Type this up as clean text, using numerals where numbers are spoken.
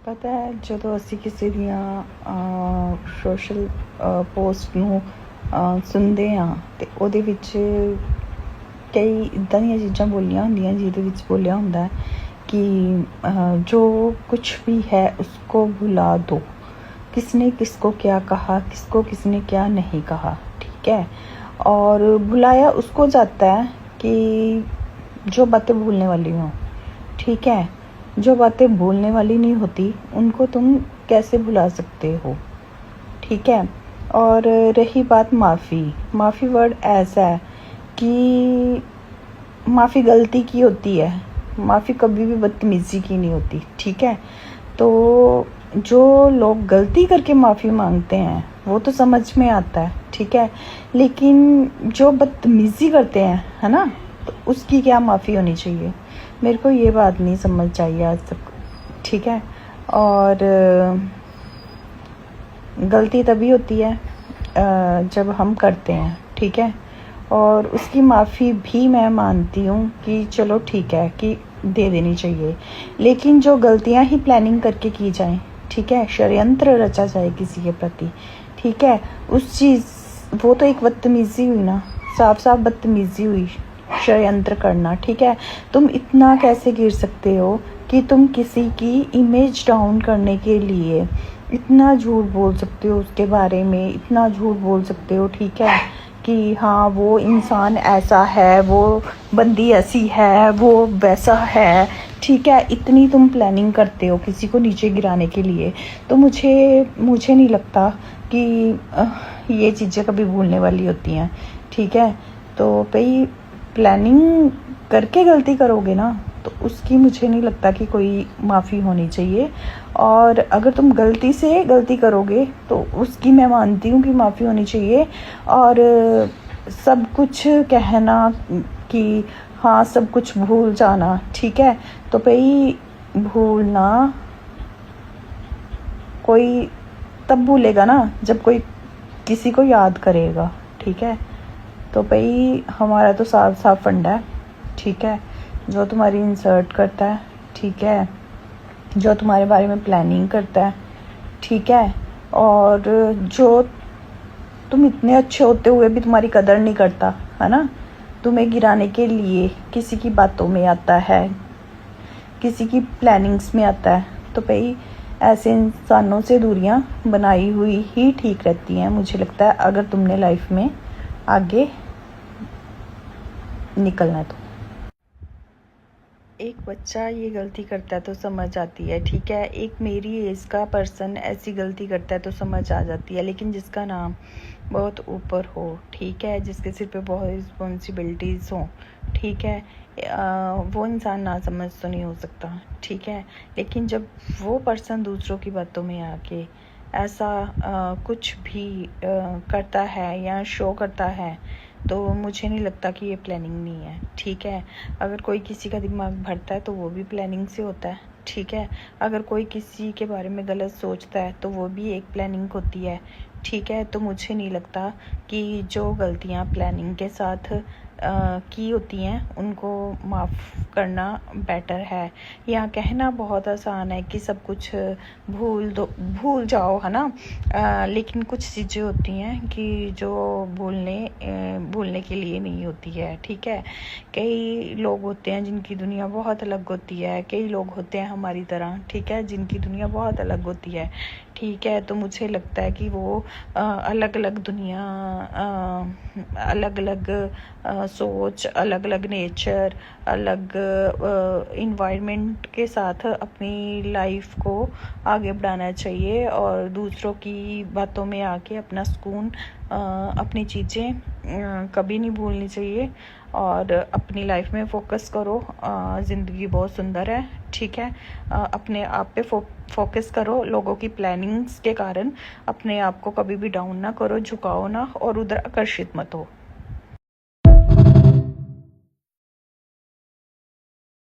ਪਤਾ ਹੈ ਜਦੋਂ ਅਸੀਂ ਕਿਸੇ ਦੀਆਂ ਸੋਸ਼ਲ ਪੋਸਟ ਨੂੰ ਸੁਣਦੇ ਹਾਂ ਤੇ ਉਹਦੇ ਵਿੱਚ ਕਈ ਇੱਦਾਂ ਦੀਆਂ ਚੀਜ਼ਾਂ ਬੋਲੀਆਂ ਹੁੰਦੀਆਂ ਜਿਹਦੇ ਵਿੱਚ ਬੋਲਿਆ ਹੁੰਦਾ कि जो कुछ भी है उसको भुला दो, किसने किसको क्या कहा, किसको किसने क्या नहीं कहा, ठीक है। और बुलाया उसको जाता है कि जो बातें भूलने वाली हों, ठीक है। जो बातें भूलने वाली नहीं होती उनको तुम कैसे भुला सकते हो, ठीक है। और रही बात माफ़ी वर्ड ऐसा है कि माफ़ी गलती की होती है, माफ़ी कभी भी बदतमीज़ी की नहीं होती, ठीक है। तो जो लोग गलती करके माफ़ी मांगते हैं वो तो समझ में आता है, ठीक है। लेकिन जो बदतमीज़ी करते हैं, है ना, तो उसकी क्या माफ़ी होनी चाहिए। मेरे को ये बात नहीं समझ चाहिए आज तक, ठीक है। और गलती तभी होती है जब हम करते हैं, ठीक है। और उसकी माफ़ी भी मैं मानती हूँ कि चलो ठीक है कि दे देनी चाहिए, लेकिन जो गलतियाँ ही प्लानिंग करके की जाएं, ठीक है, षड्यंत्र रचा जाए किसी के प्रति, ठीक है, उस चीज़ वो तो एक बदतमीज़ी हुई ना, साफ बदतमीज़ी हुई, षड्यंत्र करना, ठीक है। तुम इतना कैसे गिर सकते हो कि तुम किसी की इमेज डाउन करने के लिए इतना झूठ बोल सकते हो, उसके बारे में इतना झूठ बोल सकते हो, ठीक है, कि हाँ वो इंसान ऐसा है, वो बंदी ऐसी है, वो वैसा है, ठीक है। इतनी तुम प्लानिंग करते हो किसी को नीचे गिराने के लिए, तो मुझे नहीं लगता कि ये चीज़ें कभी भूलने वाली होती हैं, ठीक है। तो भाई प्लानिंग करके गलती करोगे ना तो उसकी मुझे नहीं लगता कि कोई माफ़ी होनी चाहिए। और अगर तुम गलती से गलती करोगे तो उसकी मैं मानती हूँ कि माफ़ी होनी चाहिए। और सब कुछ कहना कि हाँ सब कुछ भूल जाना, ठीक है, तो भाई भूलना कोई तब भूलेगा ना जब कोई किसी को याद करेगा, ठीक है। तो भाई हमारा तो साफ फंडा है, ठीक है। जो तुम्हारी इंसर्ट करता है, ठीक है, जो तुम्हारे बारे में प्लानिंग करता है, ठीक है, और जो तुम इतने अच्छे होते हुए भी तुम्हारी कदर नहीं करता, है ना, तुम्हें गिराने के लिए किसी की बातों में आता है, किसी की प्लानिंग्स में आता है, तो भाई ऐसे इंसानों से दूरियां बनाई हुई ही ठीक रहती हैं, मुझे लगता है, अगर तुमने लाइफ में आगे निकलना है तो। एक बच्चा ये गलती करता है तो समझ आती है, ठीक है, एक मेरी एज का पर्सन ऐसी गलती करता है तो समझ आ जाती है, लेकिन जिसका नाम बहुत ऊपर हो, ठीक है, जिसके सिर पे बहुत रिस्पॉन्सिबिलिटीज़ हों, ठीक है, वो इंसान ना समझ तो नहीं हो सकता, ठीक है। लेकिन जब वो पर्सन दूसरों की बातों में आके ऐसा कुछ भी करता है या शो करता है तो मुझे नहीं लगता कि ये प्लानिंग नहीं है, ठीक है। अगर कोई किसी का दिमाग भरता है तो वो भी प्लानिंग से होता है, ठीक है। अगर कोई किसी के बारे में गलत सोचता है तो वो भी एक प्लानिंग होती है, ठीक है। तो मुझे नहीं लगता कि जो गलतियाँ प्लानिंग के साथ की होती हैं उनको माफ़ करना बेटर है। या कहना बहुत आसान है कि सब कुछ भूल जाओ, है ना, लेकिन कुछ चीज़ें होती हैं कि जो भूलने के लिए नहीं होती है, ठीक है। कई लोग होते हैं जिनकी दुनिया बहुत अलग होती है, कई लोग होते हैं हमारी तरह, ठीक है, जिनकी दुनिया बहुत अलग होती है, ठीक है। तो मुझे लगता है कि वो अलग अलग दुनिया, अलग अलग सोच, अलग अलग नेचर, अलग इन्वायरमेंट के साथ अपनी लाइफ को आगे बढ़ाना चाहिए और दूसरों की बातों में आके अपना सुकून, अपनी चीज़ें कभी नहीं भूलनी चाहिए और अपनी लाइफ में फ़ोकस करो। ज़िंदगी बहुत सुंदर है, ठीक है। अपने आप पे फोकस करो, लोगों की प्लानिंग्स के कारण अपने आप को कभी भी डाउन ना करो, झुकाओ ना और उधर आकर्षित मत हो।